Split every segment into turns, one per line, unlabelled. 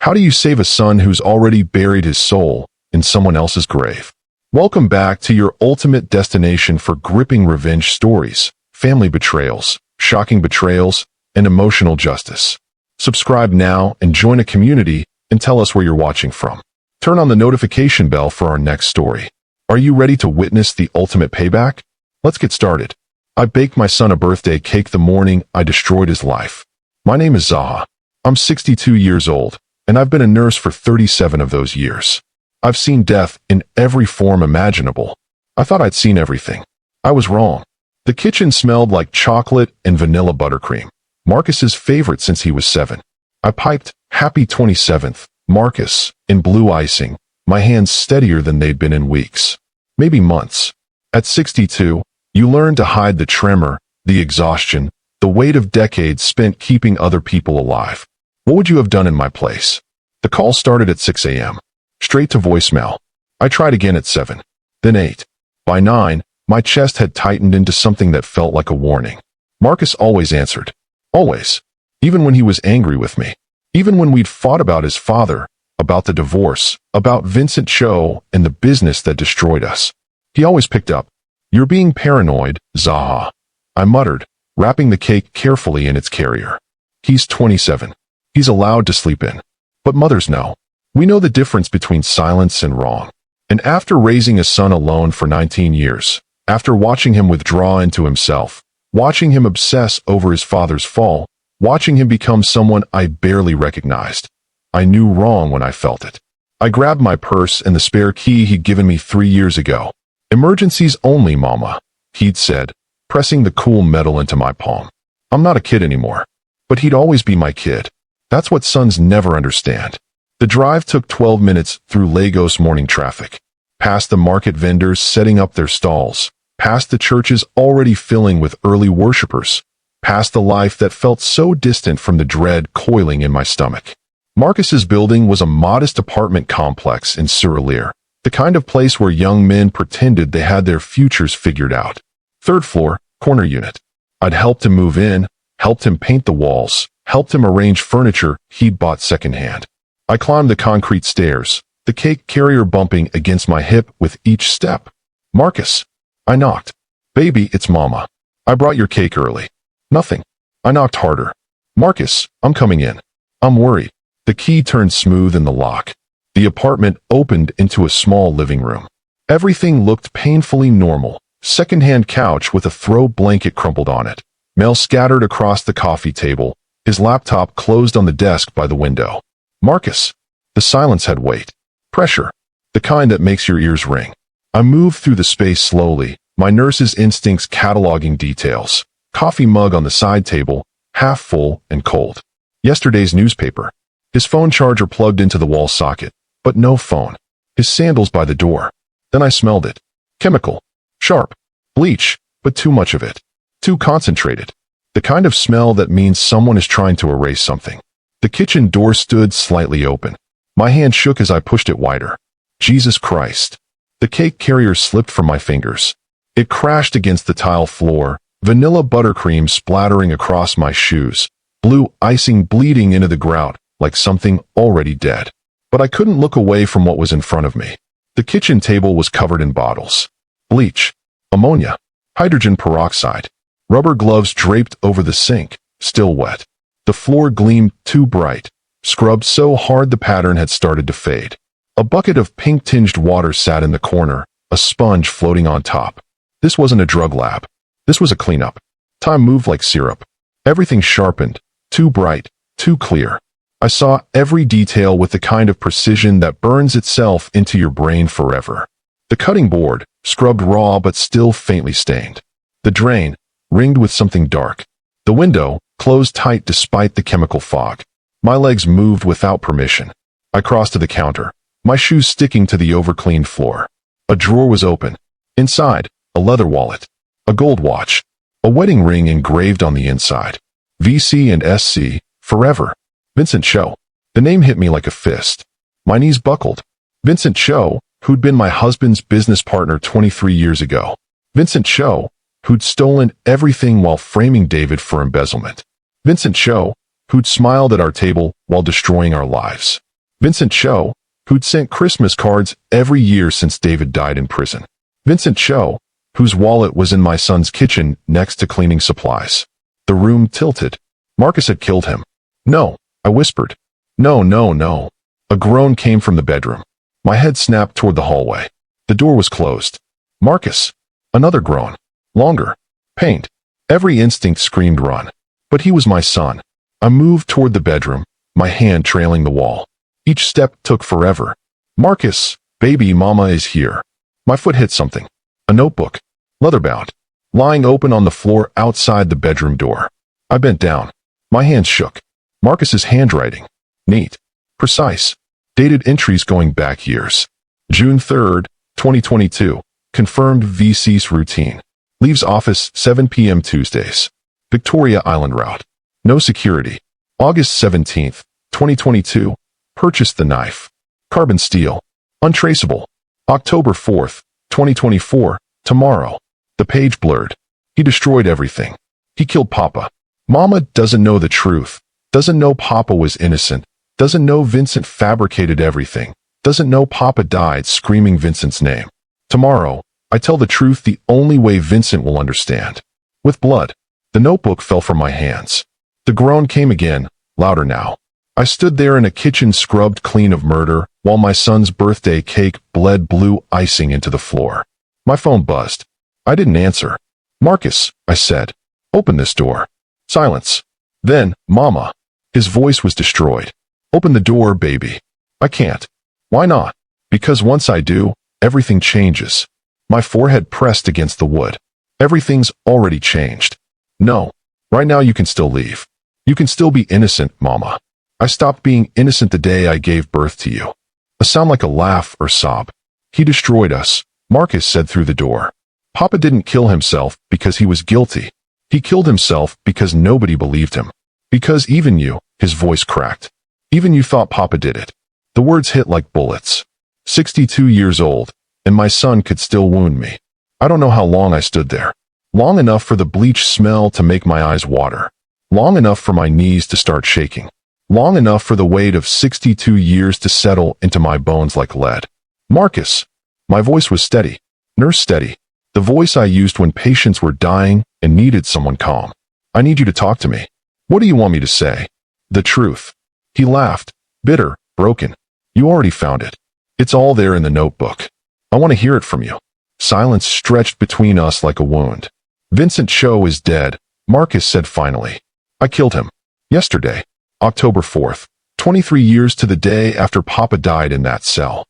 How do you save a son who's already buried his soul in someone else's grave? Welcome back to your ultimate destination for gripping revenge stories, family betrayals, shocking betrayals, and emotional justice. Subscribe now and join a community and tell us where you're watching from. Turn on the notification bell for our next story. Are you ready to witness the ultimate payback? Let's get started. I baked my son a birthday cake the morning I destroyed his life. My name is Zaha. I'm 62 years old, and I've been a nurse for 37 of those years. I've seen death in every form imaginable. I thought I'd seen everything. I was wrong. The kitchen smelled like chocolate and vanilla buttercream, Marcus's favorite since he was 7. I piped, "Happy 27th, Marcus," in blue icing, my hands steadier than they'd been in weeks, maybe months. At 62, you learn to hide the tremor, the exhaustion, the weight of decades spent keeping other people alive. What would you have done in my place? The call started at 6 a.m. Straight to voicemail. I tried again at 7, then 8. By 9, my chest had tightened into something that felt like a warning. Marcus always answered. Always. Even when he was angry with me. Even when we'd fought about his father, about the divorce, about Vincent Cho and the business that destroyed us. He always picked up. "You're being paranoid, Zaha," I muttered, wrapping the cake carefully in its carrier. He's 27. He's allowed to sleep in. But mothers know. We know the difference between silence and wrong. And after raising a son alone for 19 years, after watching him withdraw into himself, watching him obsess over his father's fall, watching him become someone I barely recognized, I knew wrong when I felt it. I grabbed my purse and the spare key he'd given me 3 years ago. "Emergencies only, Mama," he'd said, pressing the cool metal into my palm. I'm not a kid anymore. But he'd always be my kid. That's what sons never understand. The drive took 12 minutes through Lagos morning traffic, past the market vendors setting up their stalls, past the churches already filling with early worshipers, past the life that felt so distant from the dread coiling in my stomach. Marcus's building was a modest apartment complex in Surulere, the kind of place where young men pretended they had their futures figured out. 3rd floor, corner unit. I'd helped him move in, helped him paint the walls, helped him arrange furniture he'd bought secondhand. I climbed the concrete stairs, the cake carrier bumping against my hip with each step. "Marcus." I knocked. "Baby, it's Mama. I brought your cake early." Nothing. I knocked harder. "Marcus, I'm coming in. I'm worried." The key turned smooth in the lock. The apartment opened into a small living room. Everything looked painfully normal. Secondhand couch with a throw blanket crumpled on it. Mail scattered across the coffee table. His laptop closed on the desk by the window. "Marcus." The silence had weight. Pressure. The kind that makes your ears ring. I moved through the space slowly, my nurse's instincts cataloging details. Coffee mug on the side table, half full and cold. Yesterday's newspaper. His phone charger plugged into the wall socket, but no phone. His sandals by the door. Then I smelled it. Chemical. Sharp. Bleach, but too much of it. Too concentrated. The kind of smell that means someone is trying to erase something. The kitchen door stood slightly open. My hand shook as I pushed it wider. Jesus Christ. The cake carrier slipped from my fingers. It crashed against the tile floor, vanilla buttercream splattering across my shoes, blue icing bleeding into the grout like something already dead. But I couldn't look away from what was in front of me. The kitchen table was covered in bottles. Bleach. Ammonia. Hydrogen peroxide. Rubber gloves draped over the sink, still wet. The floor gleamed too bright, scrubbed so hard the pattern had started to fade. A bucket of pink-tinged water sat in the corner, a sponge floating on top. This wasn't a drug lab. This was a cleanup. Time moved like syrup. Everything sharpened, too bright, too clear. I saw every detail with the kind of precision that burns itself into your brain forever. The cutting board, scrubbed raw but still faintly stained. The drain, ringed with something dark. The window, closed tight despite the chemical fog. My legs moved without permission. I crossed to the counter, my shoes sticking to the overcleaned floor. A drawer was open. Inside, a leather wallet. A gold watch. A wedding ring engraved on the inside. VC and SC, forever. Vincent Cho. The name hit me like a fist. My knees buckled. Vincent Cho, who'd been my husband's business partner 23 years ago. Vincent Cho, who'd stolen everything while framing David for embezzlement. Vincent Cho, who'd smiled at our table while destroying our lives. Vincent Cho, who'd sent Christmas cards every year since David died in prison. Vincent Cho, whose wallet was in my son's kitchen next to cleaning supplies. The room tilted. Marcus had killed him. No, I whispered. No, no, no. A groan came from the bedroom. My head snapped toward the hallway. The door was closed. Marcus. Another groan. Longer. Pained. Every instinct screamed run. But he was my son. I moved toward the bedroom, my hand trailing the wall. Each step took forever. Marcus, baby, mama is here. My foot hit something. A notebook. Leather-bound. Lying open on the floor outside the bedroom door. I bent down. My hands shook. Marcus's handwriting. Neat. Precise. Dated entries going back years. June 3rd, 2022. Confirmed VC's routine. Leaves office 7 p.m. Tuesdays. Victoria Island route. No security. August 17th, 2022. Purchased the knife. Carbon steel. Untraceable. October 4th, 2024. Tomorrow. The page blurred. He destroyed everything. He killed Papa. Mama doesn't know the truth. Doesn't know Papa was innocent. Doesn't know Vincent fabricated everything. Doesn't know Papa died screaming Vincent's name. Tomorrow, I tell the truth the only way Vincent will understand. With blood. The notebook fell from my hands. The groan came again, louder now. I stood there in a kitchen scrubbed clean of murder, while my son's birthday cake bled blue icing into the floor. My phone buzzed. I didn't answer. Marcus, I said. Open this door. Silence. Then, Mama. His voice was destroyed. Open the door, baby. I can't. Why not? Because once I do, everything changes. My forehead pressed against the wood. Everything's already changed. No. Right now you can still leave. You can still be innocent, Mama. I stopped being innocent the day I gave birth to you. A sound like a laugh or sob. He destroyed us, Marcus said through the door. Papa didn't kill himself because he was guilty. He killed himself because nobody believed him. Because even you, his voice cracked. Even you thought Papa did it. The words hit like bullets. 62 years old, and my son could still wound me. I don't know how long I stood there. Long enough for the bleach smell to make my eyes water. Long enough for my knees to start shaking. Long enough for the weight of 62 years to settle into my bones like lead. Marcus. My voice was steady. Nurse steady. The voice I used when patients were dying and needed someone calm. I need you to talk to me. What do you want me to say? The truth. He laughed. Bitter, broken. You already found it. It's all there in the notebook. I want to hear it from you. Silence stretched between us like a wound. Vincent Cho is dead, Marcus said finally. I killed him. Yesterday. October 4th. 23 years to the day after Papa died in that cell.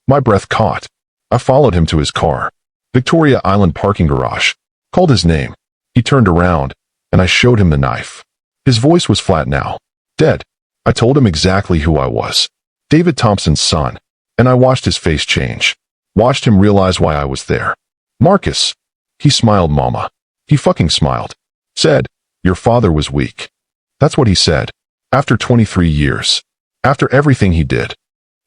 My breath caught. I followed him to his car. Victoria Island parking garage. Called his name. He turned around, and I showed him the knife. His voice was flat now. Dead. I told him exactly who I was. David Thompson's son. And I watched his face change. Watched him realize why I was there. Marcus. He smiled, Mama. He fucking smiled. Said, your father was weak. That's what he said. After 23 years. After everything he did.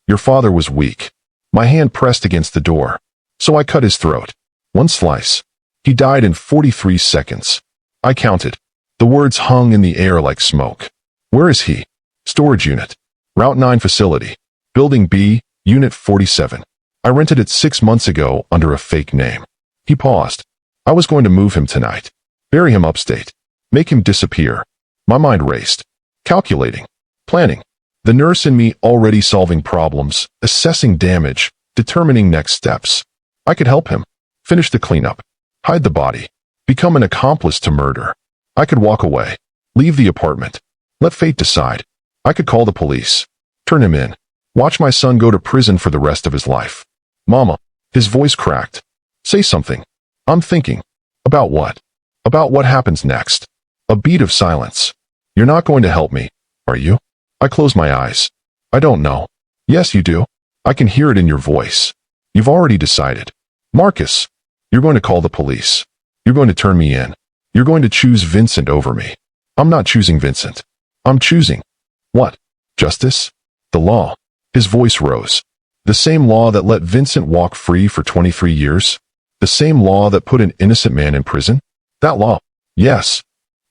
Your father was weak. My hand pressed against the door. So I cut his throat. One slice. He died in 43 seconds. I counted. The words hung in the air like smoke. Where is he? Storage unit. Route 9 facility. Building B, Unit 47. I rented it 6 months ago under a fake name. He paused. I was going to move him tonight. Bury him upstate. Make him disappear. My mind raced. Calculating. Planning. The nurse in me already solving problems, assessing damage, determining next steps. I could help him. Finish the cleanup. Hide the body. Become an accomplice to murder. I could walk away. Leave the apartment. Let fate decide. I could call the police. Turn him in. Watch my son go to prison for the rest of his life. Mama. His voice cracked. Say something. I'm thinking. About what? About what happens next. A beat of silence. You're not going to help me, are you? I close my eyes. I don't know. Yes, you do. I can hear it in your voice. You've already decided. Marcus. You're going to call the police. You're going to turn me in. You're going to choose Vincent over me. I'm not choosing Vincent. I'm choosing. What? Justice? The law. His voice rose. The same law that let Vincent walk free for 23 years? The same law that put an innocent man in prison? That law. Yes.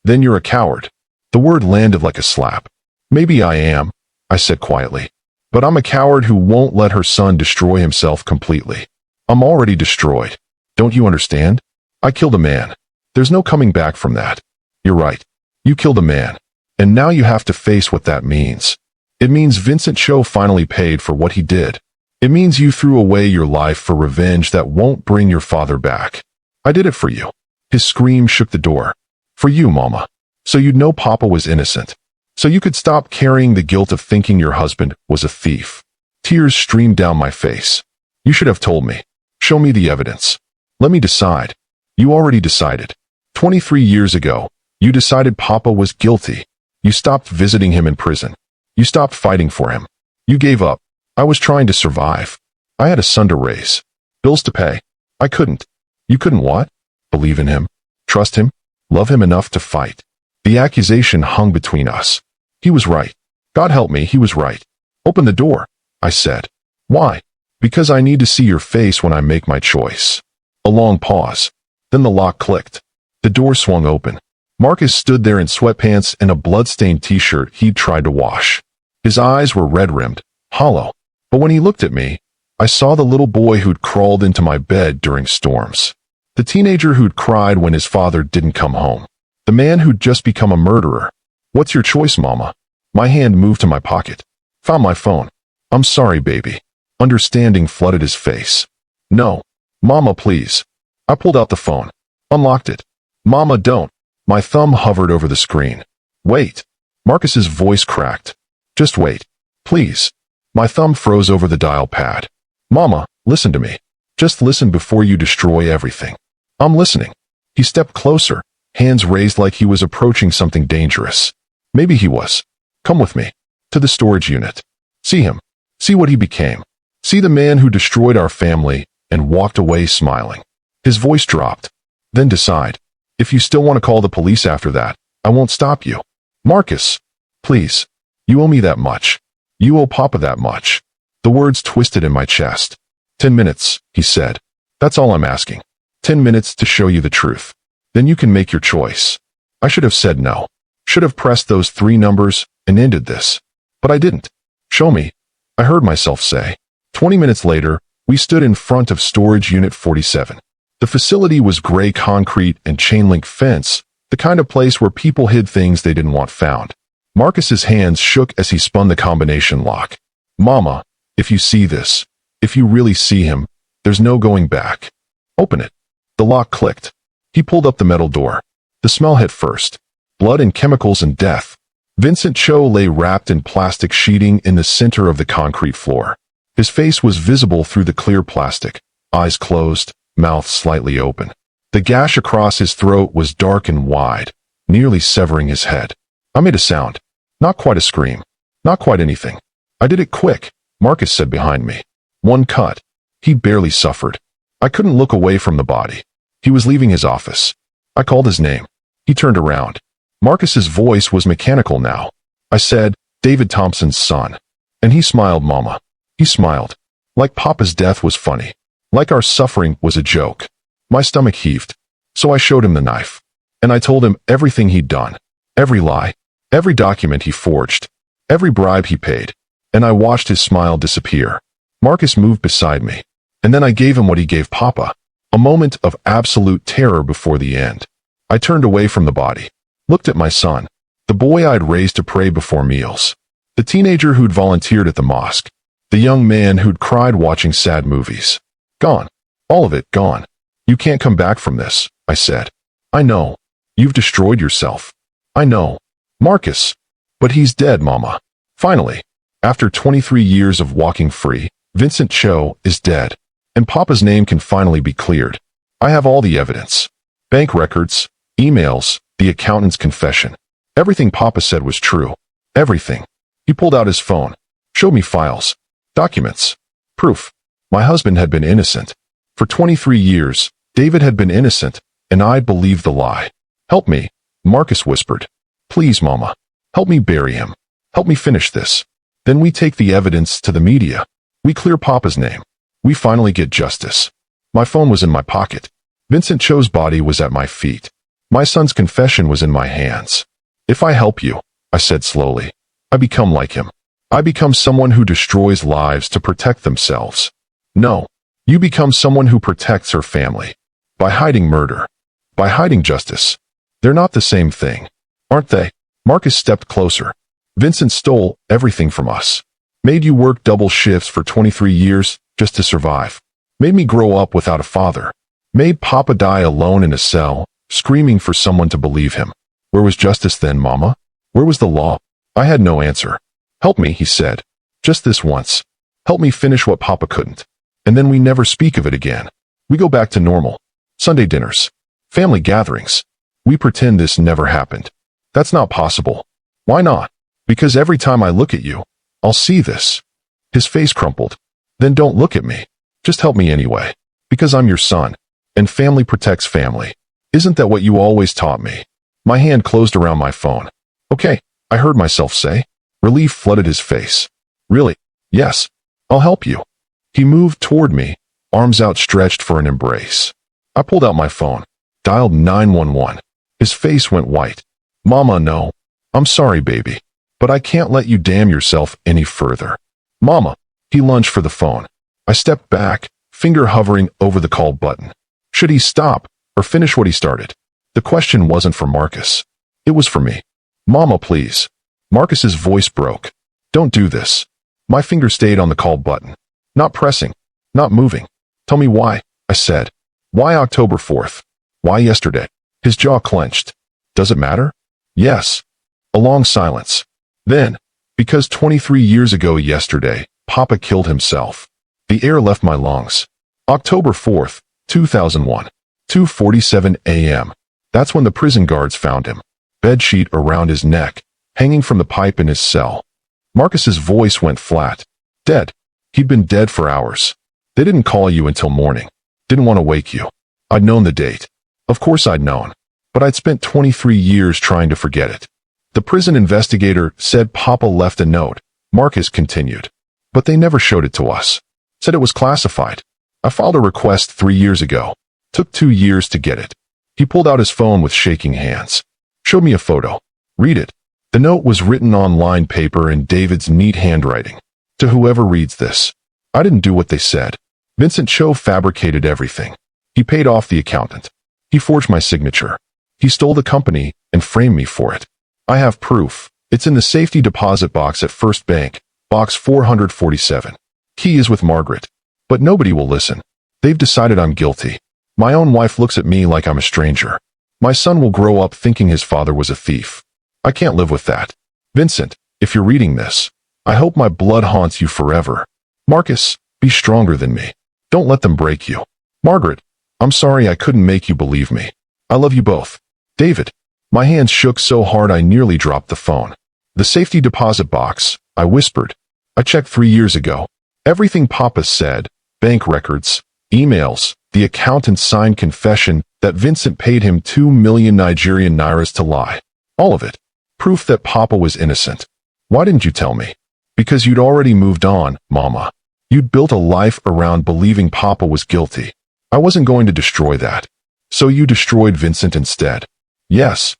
Then you're a coward. The word landed like a slap. Maybe I am, I said quietly. But I'm a coward who won't let her son destroy himself completely. I'm already destroyed. Don't you understand? I killed a man. There's no coming back from that. You're right. You killed a man. And now you have to face what that means. It means Vincent Cho finally paid for what he did. It means you threw away your life for revenge that won't bring your father back. I did it for you. His scream shook the door. For you, Mama. So you'd know Papa was innocent. So you could stop carrying the guilt of thinking your husband was a thief. Tears streamed down my face. You should have told me. Show me the evidence. Let me decide. You already decided. 23 years ago, you decided Papa was guilty. You stopped visiting him in prison. You stopped fighting for him. You gave up. I was trying to survive. I had a son to raise. Bills to pay. I couldn't. You couldn't what? Believe in him. Trust him. Love him enough to fight. The accusation hung between us. He was right. God help me, he was right. Open the door, I said. Why? Because I need to see your face when I make my choice. A long pause. Then the lock clicked. The door swung open. Marcus stood there in sweatpants and a blood-stained t-shirt he'd tried to wash. His eyes were red-rimmed, hollow. But when he looked at me, I saw the little boy who'd crawled into my bed during storms. The teenager who'd cried when his father didn't come home. The man who'd just become a murderer. What's your choice, Mama? My hand moved to my pocket. Found my phone. I'm sorry, baby. Understanding flooded his face. No. Mama, please. I pulled out the phone. Unlocked it. Mama, don't. My thumb hovered over the screen. Wait. Marcus's voice cracked. Just wait. Please. My thumb froze over the dial pad. Mama, listen to me. Just listen before you destroy everything. I'm listening. He stepped closer, hands raised like he was approaching something dangerous. Maybe he was. Come with me. To the storage unit. See him. See what he became. See the man who destroyed our family and walked away smiling. His voice dropped. Then decide. If you still want to call the police after that, I won't stop you. Marcus. Please. You owe me that much. You owe Papa that much. The words twisted in my chest. 10 minutes, he said. That's all I'm asking. 10 minutes to show you the truth. Then you can make your choice. I should have said no. Should have pressed those 3 numbers and ended this. But I didn't. Show me. I heard myself say. 20 minutes later, we stood in front of Storage Unit 47. The facility was gray concrete and chain-link fence, the kind of place where people hid things they didn't want found. Marcus's hands shook as he spun the combination lock. Mama, if you see this, if you really see him, there's no going back. Open it. The lock clicked. He pulled up the metal door. The smell hit first. Blood and chemicals and death. Vincent Cho lay wrapped in plastic sheeting in the center of the concrete floor. His face was visible through the clear plastic, eyes closed, mouth slightly open. The gash across his throat was dark and wide, nearly severing his head. I made a sound. Not quite a scream. Not quite anything. I did it quick, Marcus said behind me. 1 cut. He barely suffered. I couldn't look away from the body. He was leaving his office. I called his name. He turned around. Marcus's voice was mechanical now. I said, David Thompson's son. And he smiled, Mama. He smiled. Like Papa's death was funny. Like our suffering was a joke. My stomach heaved. So I showed him the knife. And I told him everything he'd done. Every lie. Every document he forged. Every bribe he paid. And I watched his smile disappear. Marcus moved beside me. And then I gave him what he gave Papa. A moment of absolute terror before the end. I turned away from the body. Looked at my son. The boy I'd raised to pray before meals. The teenager who'd volunteered at the mosque. The young man who'd cried watching sad movies. Gone. All of it gone. You can't come back from this, I said. I know. You've destroyed yourself. I know. Marcus. But he's dead, Mama. Finally. After 23 years of walking free, Vincent Cho is dead. And Papa's name can finally be cleared. I have all the evidence. Bank records, emails, the accountant's confession. Everything Papa said was true. Everything. He pulled out his phone. Showed me files. Documents. Proof. My husband had been innocent. For 23 years, David had been innocent, and I'd believed the lie. Help me, Marcus whispered. Please, Mama. Help me bury him. Help me finish this. Then we take the evidence to the media. We clear Papa's name. We finally get justice. My phone was in my pocket. Vincent Cho's body was at my feet. My son's confession was in my hands. If I help you, I said slowly, I become like him. I become someone who destroys lives to protect themselves. No. You become someone who protects her family. By hiding murder. By hiding justice. They're not the same thing. Aren't they? Marcus stepped closer. Vincent stole everything from us. Made you work double shifts for 23 years just to survive. Made me grow up without a father. Made Papa die alone in a cell, screaming for someone to believe him. Where was justice then, Mama? Where was the law? I had no answer. Help me, he said. Just this once. Help me finish what Papa couldn't. And then we never speak of it again. We go back to normal. Sunday dinners. Family gatherings. We pretend this never happened. That's not possible. Why not? Because every time I look at you, I'll see this. His face crumpled. Then don't look at me. Just help me anyway. Because I'm your son. And family protects family. Isn't that what you always taught me? My hand closed around my phone. Okay, I heard myself say. Relief flooded his face. Really? Yes. I'll help you. He moved toward me, arms outstretched for an embrace. I pulled out my phone. Dialed 911. His face went white. Mama, no. I'm sorry, baby. But I can't let you damn yourself any further. Mama. He lunged for the phone. I stepped back, finger hovering over the call button. Should he stop or finish what he started? The question wasn't for Marcus. It was for me. Mama, please. Marcus's voice broke. Don't do this. My finger stayed on the call button. Not pressing. Not moving. Tell me why, I said. Why October 4th? Why yesterday? His jaw clenched. Does it matter? Yes. A long silence. Then, because 23 years ago yesterday, Papa killed himself. The air left my lungs. October 4th, 2001. 2:47 a.m. That's when the prison guards found him. Bedsheet around his neck, hanging from the pipe in his cell. Marcus's voice went flat. Dead. He'd been dead for hours. They didn't call you until morning. Didn't want to wake you. I'd known the date. Of course I'd known. But I'd spent 23 years trying to forget it. The prison investigator said Papa left a note. Marcus continued. But they never showed it to us. Said it was classified. I filed a request 3 years ago. Took 2 years to get it. He pulled out his phone with shaking hands. Showed me a photo. Read it. The note was written on lined paper in David's neat handwriting. To whoever reads this. I didn't do what they said. Vincent Cho fabricated everything. He paid off the accountant. He forged my signature. He stole the company and framed me for it. I have proof. It's in the safety deposit box at First Bank, box 447. Key is with Margaret. But nobody will listen. They've decided I'm guilty. My own wife looks at me like I'm a stranger. My son will grow up thinking his father was a thief. I can't live with that. Vincent, if you're reading this, I hope my blood haunts you forever. Marcus, be stronger than me. Don't let them break you. Margaret, I'm sorry I couldn't make you believe me. I love you both. David. My hands shook so hard I nearly dropped the phone. The safety deposit box, I whispered. I checked 3 years ago. Everything Papa said, bank records, emails, the accountant signed confession that Vincent paid him 2 million Nigerian nairas to lie. All of it. Proof that Papa was innocent. Why didn't you tell me? Because you'd already moved on, Mama. You'd built a life around believing Papa was guilty. I wasn't going to destroy that. So you destroyed Vincent instead. Yes.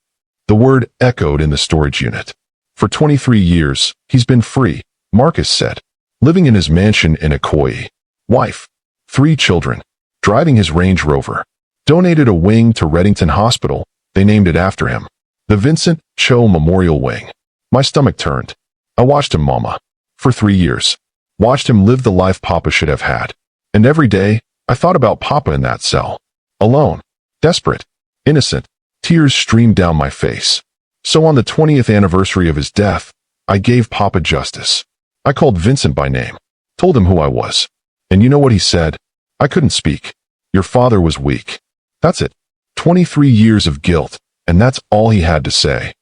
The word echoed in the storage unit. For 23 years, he's been free, Marcus said. Living in his mansion in Ikoyi. Wife. 3 children. Driving his Range Rover. Donated a wing to Reddington Hospital. They named it after him. The Vincent Cho Memorial Wing. My stomach turned. I watched him, Mama. For 3 years. Watched him live the life Papa should have had. And every day, I thought about Papa in that cell. Alone. Desperate. Innocent. Tears streamed down my face. So on the 20th anniversary of his death, I gave Papa justice. I called Vincent by name. Told him who I was. And you know what he said? I couldn't speak. Your father was weak. That's it. 23 years of guilt, and that's all he had to say.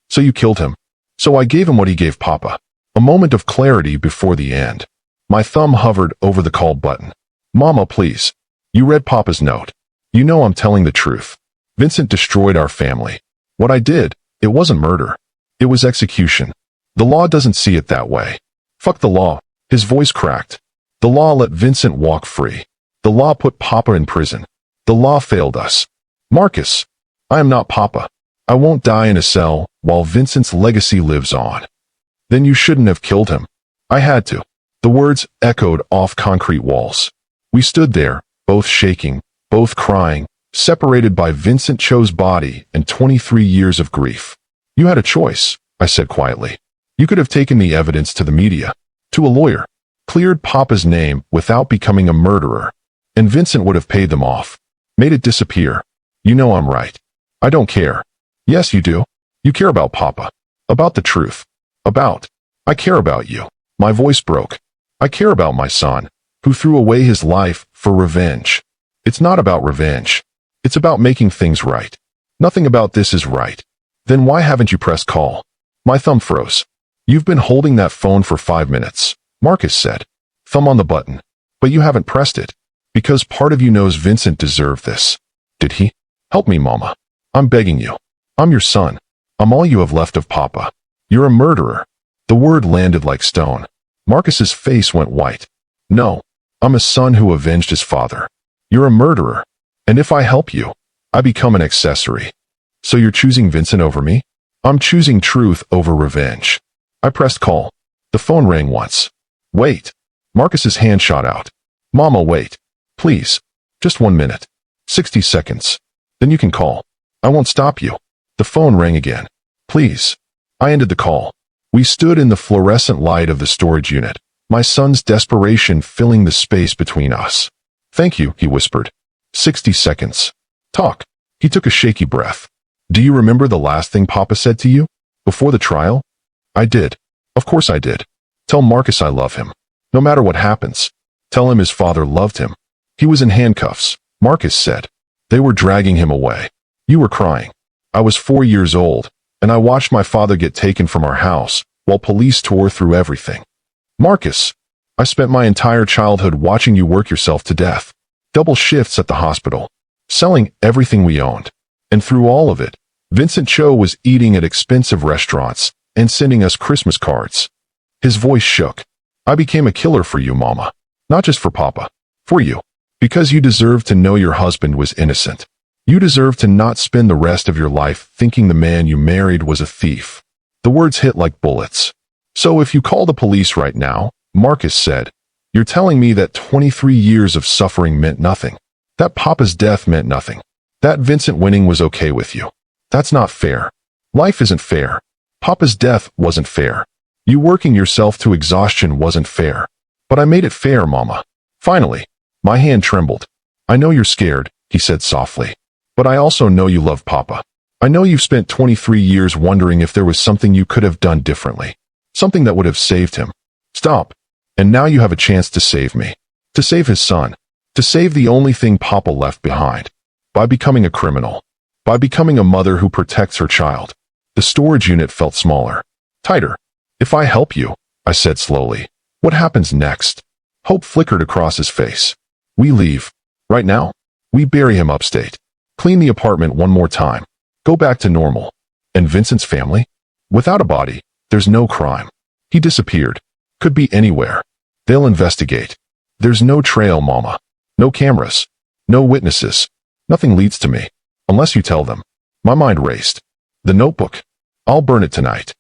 So you killed him. So I gave him what he gave Papa. A moment of clarity before the end. My thumb hovered over the call button. Mama, please. You read Papa's note. You know I'm telling the truth. Vincent destroyed our family. What I did, it wasn't murder. It was execution. The law doesn't see it that way. Fuck the law. His voice cracked. The law let Vincent walk free. The law put Papa in prison. The law failed us. Marcus, I am not Papa. I won't die in a cell while Vincent's legacy lives on. Then you shouldn't have killed him. I had to. The words echoed off concrete walls. We stood there, both shaking, both crying, separated by Vincent Cho's body and 23 years of grief. You had a choice, I said quietly. You could have taken the evidence to the media, to a lawyer, cleared Papa's name without becoming a murderer, and Vincent would have paid them off, made it disappear. You know I'm right. I don't care. Yes, you do. You care about Papa. About the truth. I care about you. My voice broke. I care about my son, who threw away his life for revenge. It's not about revenge. It's about making things right. Nothing about this is right. Then why haven't you pressed call? My thumb froze. You've been holding that phone for 5 minutes, Marcus said. Thumb on the button. But you haven't pressed it. Because part of you knows Vincent deserved this. Did he? Help me, Mama. I'm begging you. I'm your son. I'm all you have left of Papa. You're a murderer. The word landed like stone. Marcus's face went white. No. I'm a son who avenged his father. You're a murderer. And if I help you, I become an accessory. So you're choosing Vincent over me? I'm choosing truth over revenge. I pressed call. The phone rang once. Wait. Marcus's hand shot out. Mama, wait. Please. Just 1 minute. 60 seconds. Then you can call. I won't stop you. The phone rang again. Please. I ended the call. We stood in the fluorescent light of the storage unit, my son's desperation filling the space between us. Thank you, he whispered. 60 seconds. Talk. He took a shaky breath. Do you remember the last thing Papa said to you? Before the trial? I did. Of course I did. Tell Marcus I love him. No matter what happens. Tell him his father loved him. He was in handcuffs, Marcus said. They were dragging him away. You were crying. I was 4 years old, and I watched my father get taken from our house, while police tore through everything. Marcus, I spent my entire childhood watching you work yourself to death. Double shifts at the hospital. Selling everything we owned. And through all of it, Vincent Cho was eating at expensive restaurants and sending us Christmas cards. His voice shook. I became a killer for you, Mama. Not just for Papa. For you. Because you deserve to know your husband was innocent. You deserve to not spend the rest of your life thinking the man you married was a thief. The words hit like bullets. So if you call the police right now, Marcus said, you're telling me that 23 years of suffering meant nothing. That Papa's death meant nothing. That Vincent winning was okay with you. That's not fair. Life isn't fair. Papa's death wasn't fair. You working yourself to exhaustion wasn't fair. But I made it fair, Mama. Finally. My hand trembled. I know you're scared, he said softly. But I also know you love Papa. I know you've spent 23 years wondering if there was something you could have done differently. Something that would have saved him. Stop. And now you have a chance to save me. To save his son. To save the only thing Papa left behind. By becoming a criminal. By becoming a mother who protects her child. The storage unit felt smaller. Tighter. If I help you, I said slowly, what happens next? Hope flickered across his face. We leave. Right now. We bury him upstate. Clean the apartment one more time. Go back to normal. And Vincent's family? Without a body, there's no crime. He disappeared. Could be anywhere. They'll investigate. There's no trail, Mama. No cameras. No witnesses. Nothing leads to me. Unless you tell them. My mind raced. The notebook. I'll burn it tonight.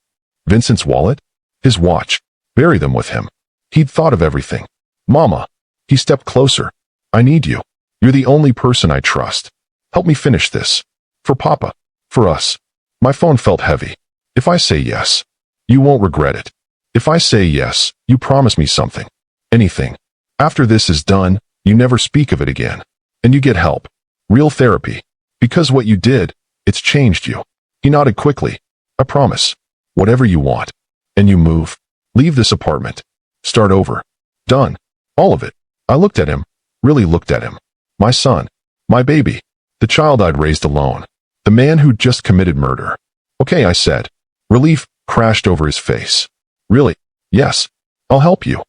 Vincent's wallet? His watch. Bury them with him. He'd thought of everything. Mama. He stepped closer. I need you. You're the only person I trust. Help me finish this. For Papa. For us. My phone felt heavy. If I say yes, you won't regret it. If I say yes, you promise me something. Anything. After this is done, you never speak of it again. And you get help. Real therapy. Because what you did, it's changed you. He nodded quickly. I promise. Whatever you want. And you move. Leave this apartment. Start over. Done. All of it. I looked at him. Really looked at him. My son. My baby. The child I'd raised alone. The man who'd just committed murder. Okay, I said. Relief crashed over his face. Really? Yes. I'll help you.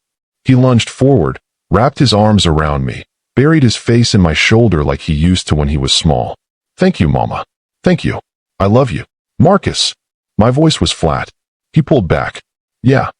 He lunged forward, wrapped his arms around me, buried his face in my shoulder like he used to when he was small. Thank you, Mama. Thank you. I love you. Marcus. My voice was flat. He pulled back. Yeah.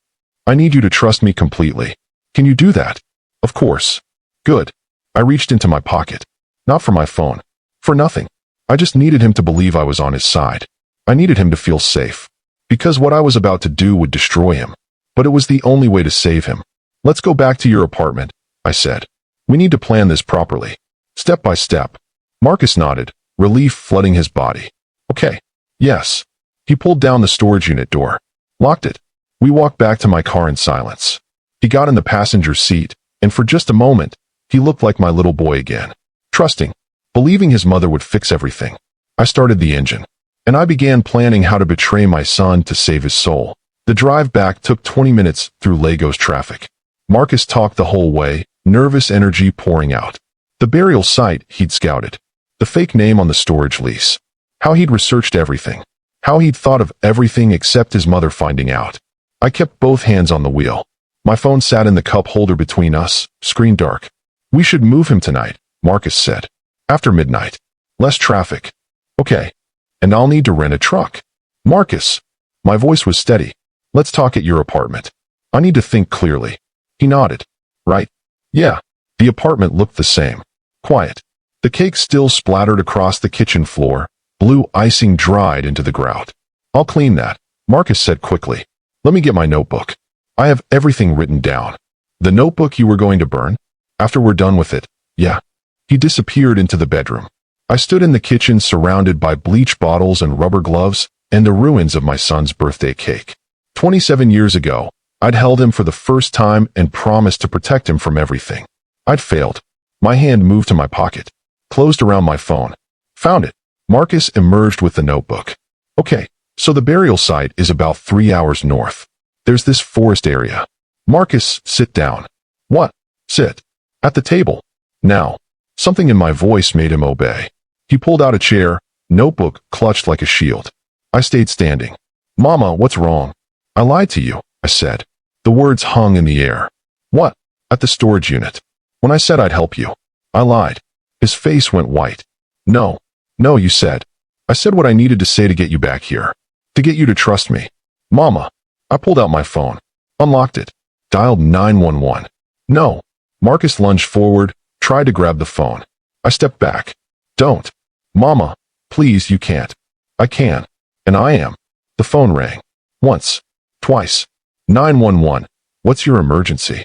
I need you to trust me completely. Can you do that? Of course. Good. I reached into my pocket. Not for my phone. For nothing. I just needed him to believe I was on his side. I needed him to feel safe. Because what I was about to do would destroy him. but it was the only way to save him. Let's go back to your apartment, I said. We need to plan this properly. Step by step. Marcus nodded, relief flooding his body. Okay. Yes. He pulled down the storage unit door. Locked it. We walked back to my car in silence. He got in the passenger seat, and for just a moment, he looked like my little boy again. Trusting. Believing his mother would fix everything. I started the engine. And I began planning how to betray my son to save his soul. The drive back took 20 minutes through Lagos traffic. Marcus talked the whole way, nervous energy pouring out. The burial site he'd scouted. The fake name on the storage lease. How he'd researched everything. How he'd thought of everything except his mother finding out. I kept both hands on the wheel. My phone sat in the cup holder between us, screen dark. We should move him tonight, Marcus said. After midnight. Less traffic. Okay. And I'll need to rent a truck. Marcus. My voice was steady. Let's talk at your apartment. I need to think clearly. He nodded. Right. Yeah. The apartment looked the same. Quiet. The cake still splattered across the kitchen floor, blue icing dried into the grout. I'll clean that, Marcus said quickly. Let me get my notebook. I have everything written down. The notebook you were going to burn? After we're done with it, yeah. He disappeared into the bedroom. I stood in the kitchen surrounded by bleach bottles and rubber gloves and the ruins of my son's birthday cake. 27 years ago, I'd held him for the first time and promised to protect him from everything. I'd failed. My hand moved to my pocket, closed around my phone. Found it. Marcus emerged with the notebook. Okay, so the burial site is about 3 hours north. There's this forest area. Marcus, sit down. What? Sit. At the table. Now. Something in my voice made him obey. He pulled out a chair, notebook clutched like a shield. I stayed standing. Mama, what's wrong? I lied to you, I said. The words hung in the air. What? At the storage unit. When I said I'd help you. I lied. His face went white. No. No, you said. I said what I needed to say to get you back here. To get you to trust me. Mama. I pulled out my phone. Unlocked it. Dialed 911. No. Marcus lunged forward, tried to grab the phone. I stepped back. Don't. Mama. Please, you can't. I can. And I am. The phone rang. Once. Twice. 911. What's your emergency?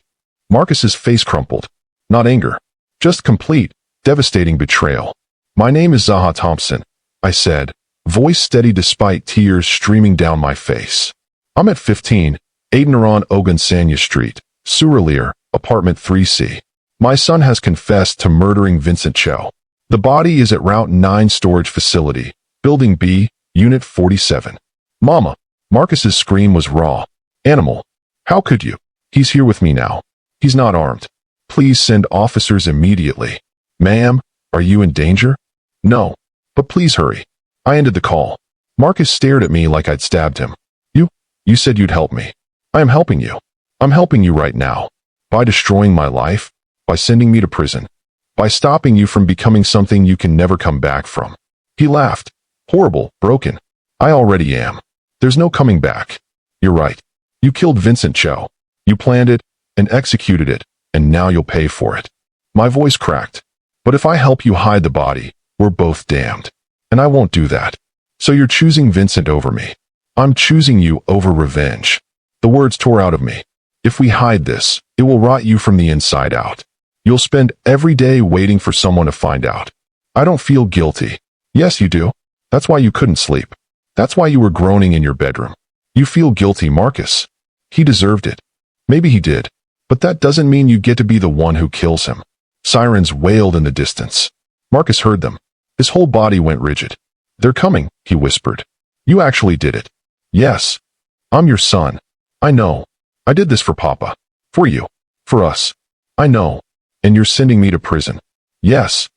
Marcus's face crumpled. Not anger. Just complete, devastating betrayal. My name is Zaha Thompson, I said, voice steady despite tears streaming down my face. I'm at 15, Adeniran Ogunsanya Street, Surulere, apartment 3C. My son has confessed to murdering Vincent Cho. The body is at Route 9 storage facility, Building B, Unit 47. Mama. Marcus's scream was raw. Animal. How could you? He's here with me now. He's not armed. Please send officers immediately. Ma'am, are you in danger? No. But please hurry. I ended the call. Marcus stared at me like I'd stabbed him. You said you'd help me. I am helping you. I'm helping you right now. By destroying my life. By sending me to prison. By stopping you from becoming something you can never come back from. He laughed. Horrible, broken. I already am. There's no coming back. You're right. You killed Vincent Cho. You planned it and executed it, and now you'll pay for it. My voice cracked. But if I help you hide the body, we're both damned. And I won't do that. So you're choosing Vincent over me. I'm choosing you over revenge. The words tore out of me. If we hide this, it will rot you from the inside out. You'll spend every day waiting for someone to find out. I don't feel guilty. Yes, you do. That's why you couldn't sleep. That's why you were groaning in your bedroom. You feel guilty, Marcus. He deserved it. Maybe he did. But that doesn't mean you get to be the one who kills him. Sirens wailed in the distance. Marcus heard them. His whole body went rigid. They're coming, he whispered. You actually did it. Yes. I'm your son. I know. I did this for Papa. For you. For us. I know. And you're sending me to prison. Yes.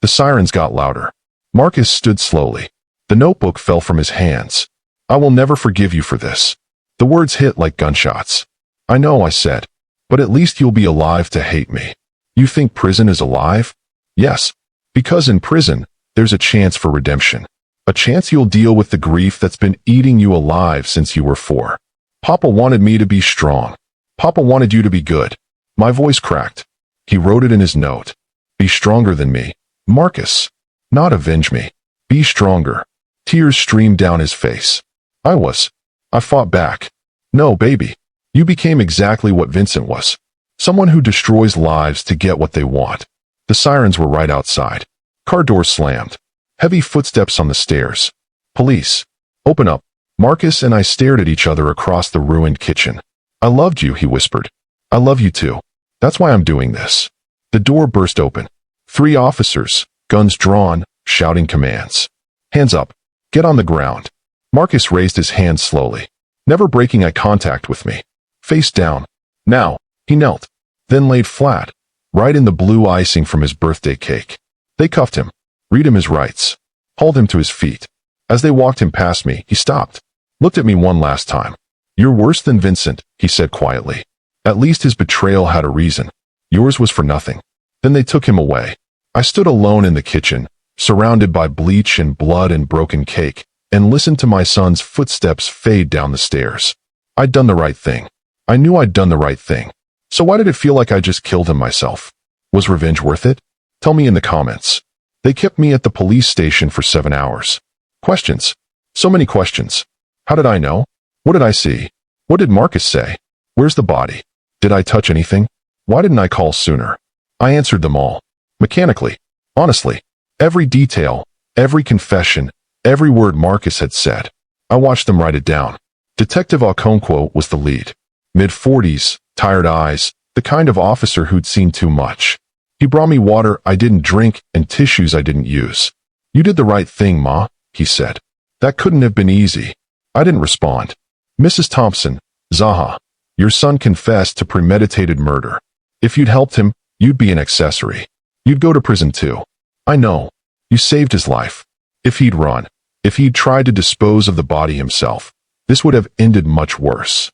The sirens got louder. Marcus stood slowly. The notebook fell from his hands. I will never forgive you for this. The words hit like gunshots. I know, I said. But at least you'll be alive to hate me. You think prison is alive? Yes. Because in prison, there's a chance for redemption. A chance you'll deal with the grief that's been eating you alive since you were 4. Papa wanted me to be strong. Papa wanted you to be good. My voice cracked. He wrote it in his note. Be stronger than me. Marcus. Not avenge me. Be stronger. Tears streamed down his face. I fought back. No, baby. You became exactly what Vincent was. Someone who destroys lives to get what they want. The sirens were right outside. Car doors slammed. Heavy footsteps on the stairs. Police. Open up. Marcus and I stared at each other across the ruined kitchen. I loved you, he whispered. I love you too. That's why I'm doing this. The door burst open. 3 officers, guns drawn, shouting commands. Hands up. Get on the ground. Marcus raised his hand slowly, never breaking eye contact with me. Face down. Now. He knelt, then laid flat, right in the blue icing from his birthday cake. They cuffed him, read him his rights, hauled him to his feet. As they walked him past me, he stopped, looked at me one last time. You're worse than Vincent, he said quietly. At least his betrayal had a reason. Yours was for nothing. Then they took him away. I stood alone in the kitchen, surrounded by bleach and blood and broken cake, and listened to my son's footsteps fade down the stairs. I'd done the right thing. I knew I'd done the right thing. So why did it feel like I just killed him myself? Was revenge worth it? Tell me in the comments. They kept me at the police station for 7 hours. Questions. So many questions. How did I know? What did I see? What did Marcus say? Where's the body? Did I touch anything? Why didn't I call sooner? I answered them all. Mechanically. Honestly. Every detail, every confession, every word Marcus had said. I watched them write it down. Detective Okonkwo was the lead. Mid-40s, tired eyes, the kind of officer who'd seen too much. He brought me water I didn't drink and tissues I didn't use. You did the right thing, Ma, he said. That couldn't have been easy. I didn't respond. Mrs. Thompson, Zaha, your son confessed to premeditated murder. If you'd helped him, you'd be an accessory. You'd go to prison too. I know. You saved his life. If he'd run, if he'd tried to dispose of the body himself, this would have ended much worse.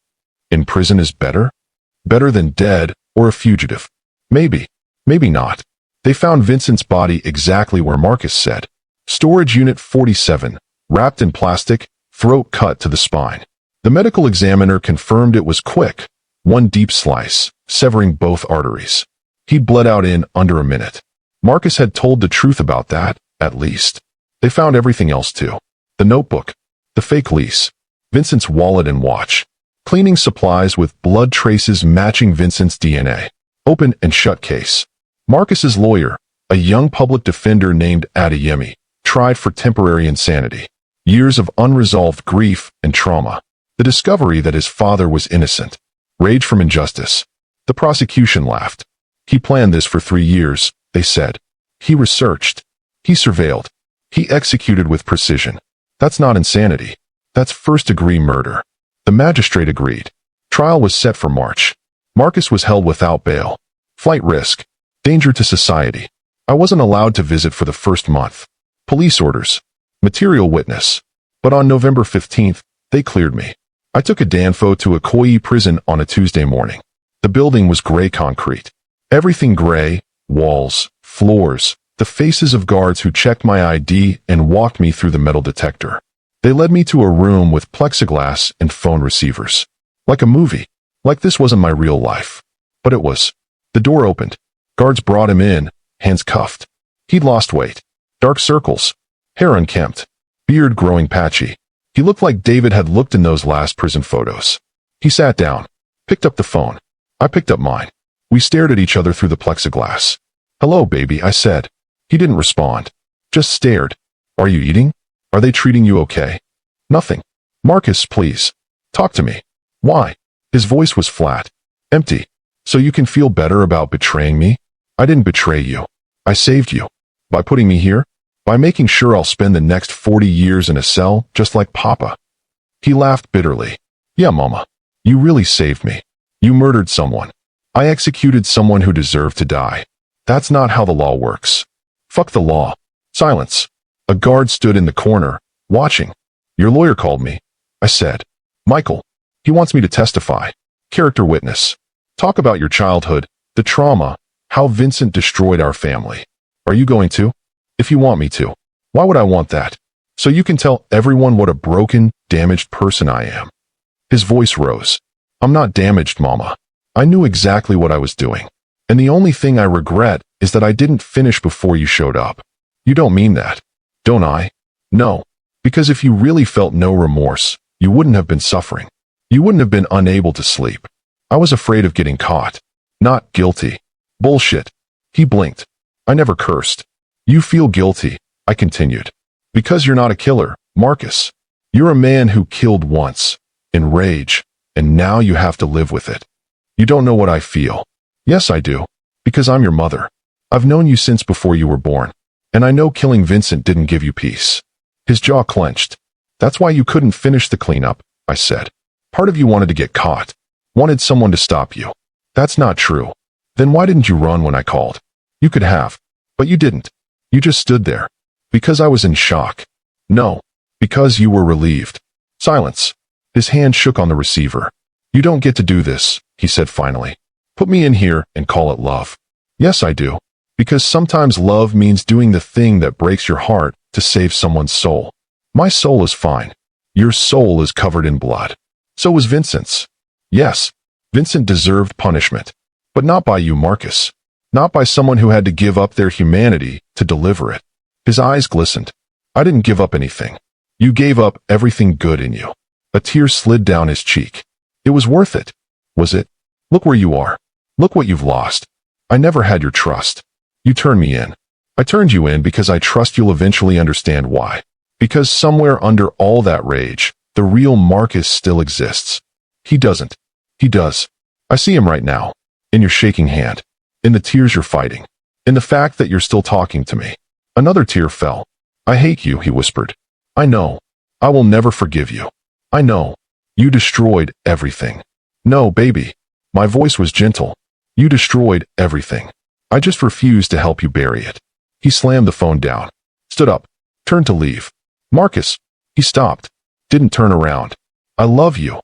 In prison is better? Better than dead or a fugitive. Maybe. Maybe not. They found Vincent's body exactly where Marcus said. Storage Unit 47, wrapped in plastic, throat cut to the spine. The medical examiner confirmed it was quick. One deep slice, severing both arteries. He bled out in under a minute. Marcus had told the truth about that, at least. They found everything else too. The notebook. The fake lease. Vincent's wallet and watch. Cleaning supplies with blood traces matching Vincent's DNA. Open and shut case. Marcus's lawyer, a young public defender named Adeyemi, tried for temporary insanity. Years of unresolved grief and trauma. The discovery that his father was innocent. Rage from injustice. The prosecution laughed. He planned this for 3 years, they said. He researched. He surveilled. He executed with precision. That's not insanity. That's first-degree murder. The magistrate agreed. Trial was set for March. Marcus was held without bail. Flight risk. Danger to society. I wasn't allowed to visit for the first month. Police orders. Material witness. But on November 15th, they cleared me. I took a Danfo to a Ikoyi prison on a Tuesday morning. The building was gray concrete. Everything gray, walls, floors, the faces of guards who checked my ID and walked me through the metal detector. They led me to a room with plexiglass and phone receivers. Like a movie. Like this wasn't my real life. But it was. The door opened. Guards brought him in, hands cuffed. He'd lost weight. Dark circles. Hair unkempt. Beard growing patchy. He looked like David had looked in those last prison photos. He sat down. Picked up the phone. I picked up mine. We stared at each other through the plexiglass. Hello, baby, I said. He didn't respond. Just stared. Are you eating? Are they treating you okay? Nothing. Marcus, please. Talk to me. Why? His voice was flat. Empty. So you can feel better about betraying me? I didn't betray you. I saved you. By putting me here? By making sure I'll spend the next 40 years in a cell just like Papa. He laughed bitterly. Yeah, Mama. You really saved me. You murdered someone. I executed someone who deserved to die. That's not how the law works. Fuck the law. Silence. A guard stood in the corner, watching. Your lawyer called me. I said. Michael. He wants me to testify. Character witness. Talk about your childhood, the trauma, how Vincent destroyed our family. Are you going to? If you want me to. Why would I want that? So you can tell everyone what a broken, damaged person I am. His voice rose. I'm not damaged, Mama. I knew exactly what I was doing. And the only thing I regret is that I didn't finish before you showed up. You don't mean that. Don't I? No. Because if you really felt no remorse, you wouldn't have been suffering. You wouldn't have been unable to sleep. I was afraid of getting caught. Not guilty. Bullshit. He blinked. I never cursed. You feel guilty, I continued. Because you're not a killer, Marcus. You're a man who killed once, in rage, and now you have to live with it. You don't know what I feel. Yes, I do. Because I'm your mother. I've known you since before you were born. And I know killing Vincent didn't give you peace. His jaw clenched. That's why you couldn't finish the cleanup, I said. Part of you wanted to get caught. Wanted someone to stop you. That's not true. Then why didn't you run when I called? You could have. But you didn't. You just stood there. Because I was in shock. No. Because you were relieved. Silence. His hand shook on the receiver. You don't get to do this, he said finally. Put me in here and call it love. Yes, I do. Because sometimes love means doing the thing that breaks your heart to save someone's soul. My soul is fine. Your soul is covered in blood. So was Vincent's. Yes, Vincent deserved punishment. But not by you, Marcus. Not by someone who had to give up their humanity to deliver it. His eyes glistened. I didn't give up anything. You gave up everything good in you. A tear slid down his cheek. It was worth it. Was it? Look where you are. Look what you've lost. I never had your trust. You turned me in. I turned you in because I trust you'll eventually understand why. Because somewhere under all that rage, the real Marcus still exists. He doesn't. He does. I see him right now. In your shaking hand. In the tears you're fighting. In the fact that you're still talking to me. Another tear fell. I hate you, he whispered. I know. I will never forgive you. I know. You destroyed everything. No, baby. My voice was gentle. You destroyed everything. I just refused to help you bury it. He slammed the phone down. Stood up. Turned to leave. Marcus. He stopped. Didn't turn around. I love you.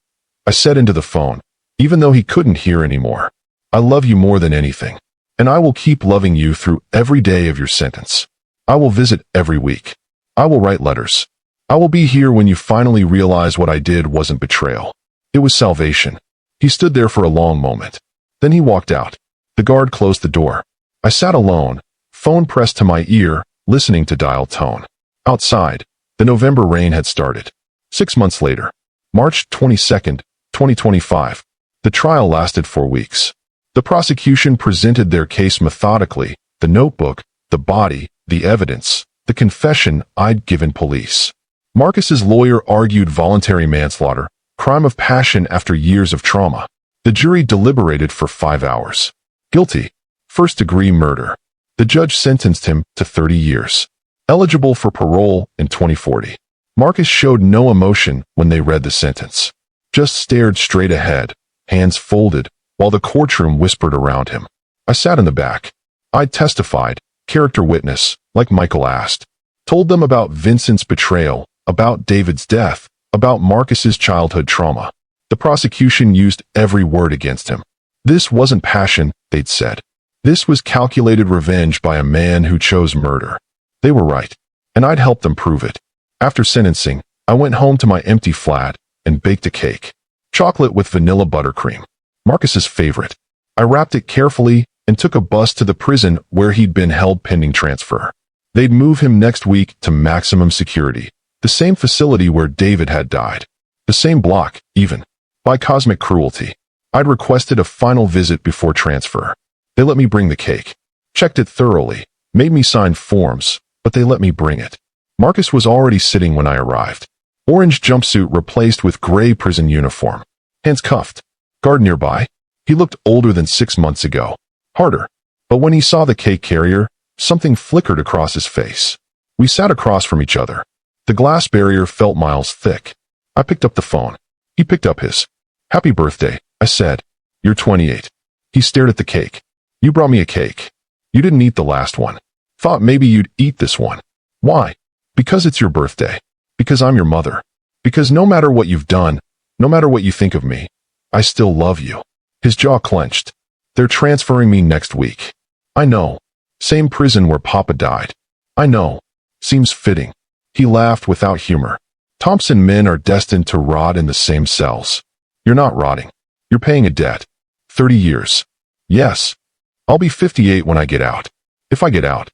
I said into the phone, even though he couldn't hear anymore. I love you more than anything. And I will keep loving you through every day of your sentence. I will visit every week. I will write letters. I will be here when you finally realize what I did wasn't betrayal. It was salvation. He stood there for a long moment. Then he walked out. The guard closed the door. I sat alone, phone pressed to my ear, listening to dial tone. Outside, the November rain had started. 6 months later, March 22nd, 2025. The trial lasted 4 weeks. The prosecution presented their case methodically, the notebook, the body, the evidence, the confession I'd given police. Marcus's lawyer argued voluntary manslaughter, crime of passion after years of trauma. The jury deliberated for 5 hours. Guilty. First-degree murder. The judge sentenced him to 30 years. Eligible for parole in 2040. Marcus showed no emotion when they read the sentence. Just stared straight ahead, hands folded, while the courtroom whispered around him. I sat in the back. I testified, character witness, like Michael asked. Told them about Vincent's betrayal, about David's death, about Marcus's childhood trauma. The prosecution used every word against him. This wasn't passion, they'd said. This was calculated revenge by a man who chose murder. They were right, and I'd helped them prove it. After sentencing, I went home to my empty flat and baked a cake. Chocolate with vanilla buttercream. Marcus's favorite. I wrapped it carefully and took a bus to the prison where he'd been held pending transfer. They'd move him next week to maximum security, the same facility where David had died. The same block, even. By cosmic cruelty. I'd requested a final visit before transfer. They let me bring the cake. Checked it thoroughly, made me sign forms, but they let me bring it. Marcus was already sitting when I arrived. Orange jumpsuit replaced with gray prison uniform. Hands cuffed. Guard nearby. He looked older than 6 months ago. Harder. But when he saw the cake carrier, something flickered across his face. We sat across from each other. The glass barrier felt miles thick. I picked up the phone. He picked up his. Happy birthday, I said. You're 28. He stared at the cake. You brought me a cake. You didn't eat the last one. Thought maybe you'd eat this one. Why? Because it's your birthday. Because I'm your mother. Because no matter what you've done, no matter what you think of me, I still love you. His jaw clenched. They're transferring me next week. I know. Same prison where Papa died. I know. Seems fitting. He laughed without humor. Thompson men are destined to rot in the same cells. You're not rotting. You're paying a debt. 30 years. Yes. I'll be 58 when I get out. If I get out.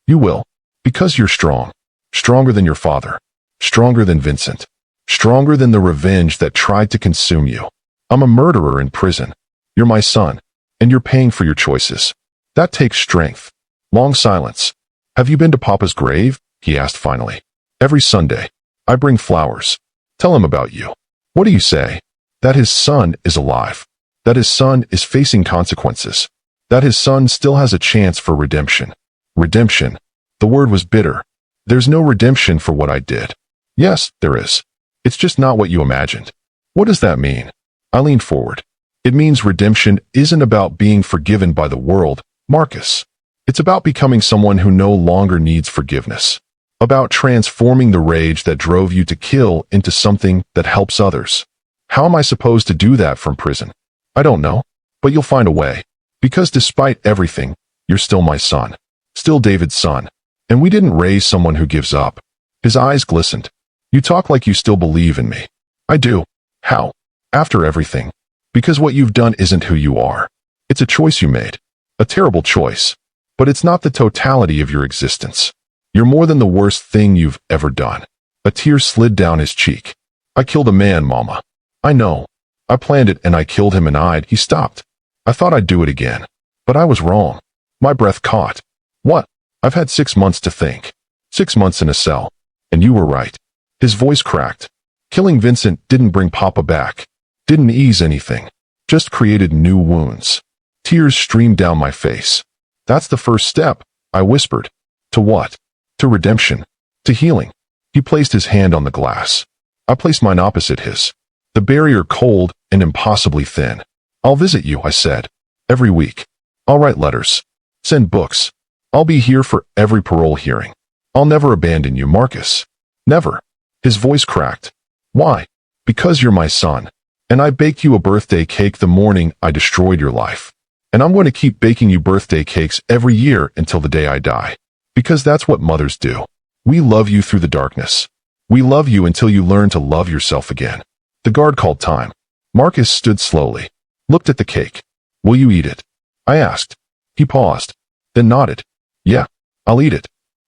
You will. Because you're strong. Stronger than your father. Stronger than Vincent. stronger than the revenge that tried to consume you. I'm a murderer in prison. You're my son, and you're paying for your choices. That takes strength. Long silence. Have you been to Papa's grave? He asked finally. Every Sunday. I bring flowers. Tell him about you. What do you say? That his son is alive. That his son is facing consequences. That his son still has a chance for redemption. Redemption. The word was bitter. There's no redemption for what I did. Yes, there is. It's just not what you imagined. What does that mean? I leaned forward. It means redemption isn't about being forgiven by the world, Marcus. It's about becoming someone who no longer needs forgiveness. About transforming the rage that drove you to kill into something that helps others. How am I supposed to do that from prison? I don't know, but you'll find a way. Because despite everything, you're still my son. Still David's son. And we didn't raise someone who gives up. His eyes glistened. You talk like you still believe in me. I do. How? After everything. Because what you've done isn't who you are. It's a choice you made. A terrible choice. But it's not the totality of your existence. You're more than the worst thing you've ever done. A tear slid down his cheek. I killed a man, Mama. I know. I planned it and I killed him and he stopped. I thought I'd do it again. But I was wrong. My breath caught. What? I've had 6 months to think. 6 months in a cell. And you were right. His voice cracked. Killing Vincent didn't bring Papa back. Didn't ease anything. Just created new wounds. Tears streamed down my face. That's the first step, I whispered. To what? To redemption. To healing. He placed his hand on the glass. I placed mine opposite his. The barrier cold and impossibly thin. I'll visit you, I said. Every week. I'll write letters. Send books. I'll be here for every parole hearing. I'll never abandon you, Marcus. Never. His voice cracked. Why? Because you're my son. And I baked you a birthday cake the morning I destroyed your life. And I'm going to keep baking you birthday cakes every year until the day I die. Because that's what mothers do. We love you through the darkness. We love you until you learn to love yourself again. The guard called time. Marcus stood slowly. Looked at the cake. Will you eat it? I asked. He paused. Then nodded. Yeah, I'll eat it.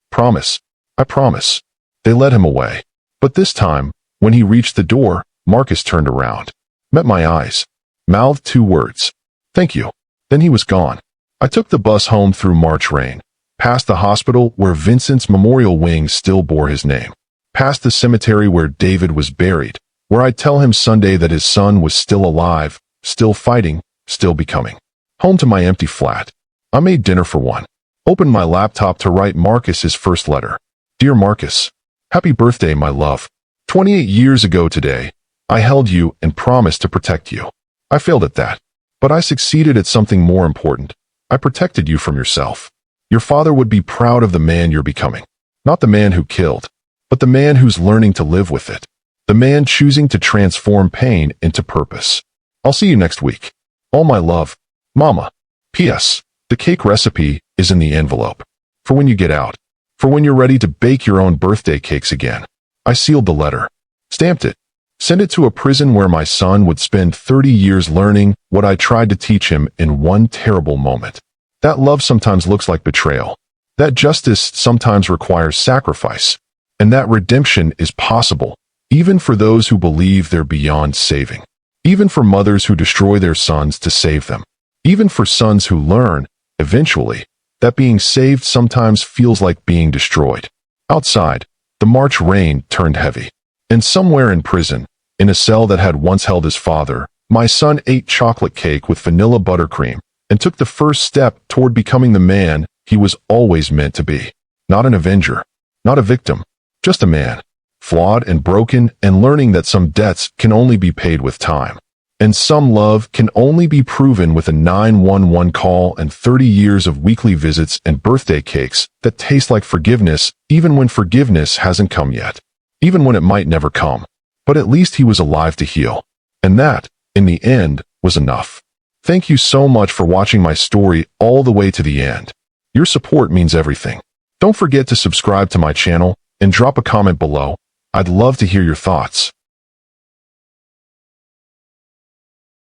Promise. I promise. They led him away. But this time, when he reached the door, Marcus turned around. Met my eyes. Mouthed 2 words. Thank you. Then he was gone. I took the bus home through March rain. Past the hospital where Vincent's memorial wing still bore his name. Past the cemetery where David was buried. Where I'd tell him Sunday that his son was still alive, still fighting, still becoming. Home to my empty flat. I made dinner for one. Opened my laptop to write Marcus his first letter. Dear Marcus, happy birthday, my love. 28 years ago today, I held you and promised to protect you. I failed at that. But I succeeded at something more important. I protected you from yourself. Your father would be proud of the man you're becoming. Not the man who killed, but the man who's learning to live with it. The man choosing to transform pain into purpose. I'll see you next week. All my love, Mama. P.S. The cake recipe is in the envelope. For when you get out. For when you're ready to bake your own birthday cakes again. I sealed the letter. Stamped it. Sent it to a prison where my son would spend 30 years learning what I tried to teach him in one terrible moment. That love sometimes looks like betrayal. That justice sometimes requires sacrifice. And that redemption is possible, even for those who believe they're beyond saving. Even for mothers who destroy their sons to save them. Even for sons who learn, eventually, that being saved sometimes feels like being destroyed. Outside, the March rain turned heavy. And somewhere in prison, in a cell that had once held his father, my son ate chocolate cake with vanilla buttercream and took the first step toward becoming the man he was always meant to be. Not an avenger, not a victim, just a man, flawed and broken and learning that some debts can only be paid with time. And some love can only be proven with a 911 call and 30 years of weekly visits and birthday cakes that taste like forgiveness even when forgiveness hasn't come yet. Even when it might never come. But at least he was alive to heal. And that, in the end, was enough. Thank you so much for watching my story all the way to the end. Your support means everything. Don't forget to subscribe to my channel and drop a comment below. I'd love to hear your thoughts.